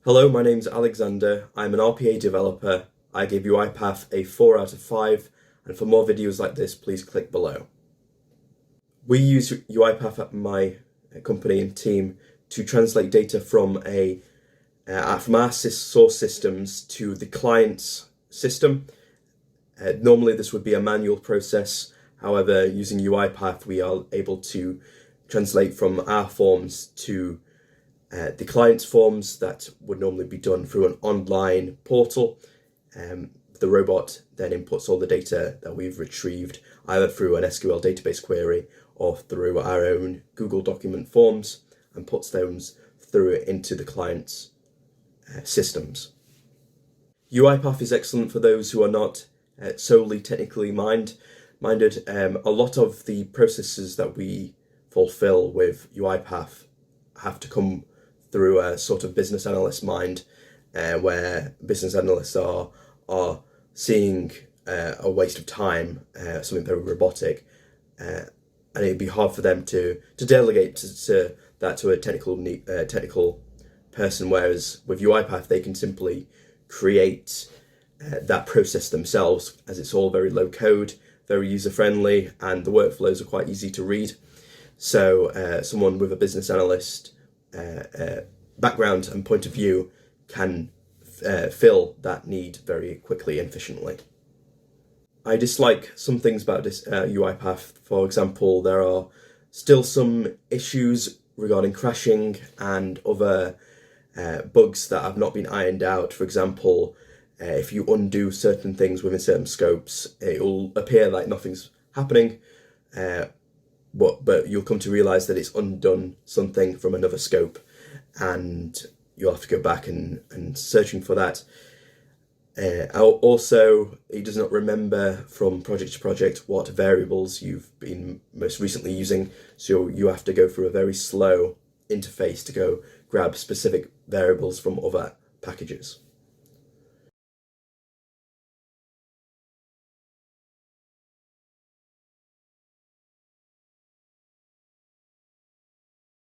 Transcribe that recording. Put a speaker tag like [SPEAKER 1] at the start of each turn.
[SPEAKER 1] Hello, my name's Alexander. I'm an RPA developer. I give UiPath a 4 out of 5, and for more videos like this, please click below. We use UiPath at my company and team to translate data from our source systems to the client's system. Normally this would be a manual process. However, using UiPath, we are able to translate from our forms to the client's forms that would normally be done through an online portal. The robot then inputs all the data that we've retrieved either through an SQL database query or through our own Google document forms and puts those through into the client's systems. UiPath is excellent for those who are not solely technically minded. A lot of the processes that we fulfill with UiPath have to come through a sort of business analyst mind, where business analysts are seeing a waste of time, something very robotic, and it'd be hard for them to delegate that to a technical person. Whereas with UiPath, they can simply create that process themselves, as it's all very low code, very user friendly, and the workflows are quite easy to read. So someone with a business analyst background and point of view can fill that need very quickly and efficiently. I dislike some things about this UiPath. For example, there are still some issues regarding crashing and other bugs that have not been ironed out. For example, if you undo certain things within certain scopes, it will appear like nothing's happening, but you'll come to realize that it's undone something from another scope, and you'll have to go back and searching for that. Also, it does not remember from project to project what variables you've been most recently using, so you have to go through a very slow interface to go grab specific variables from other packages.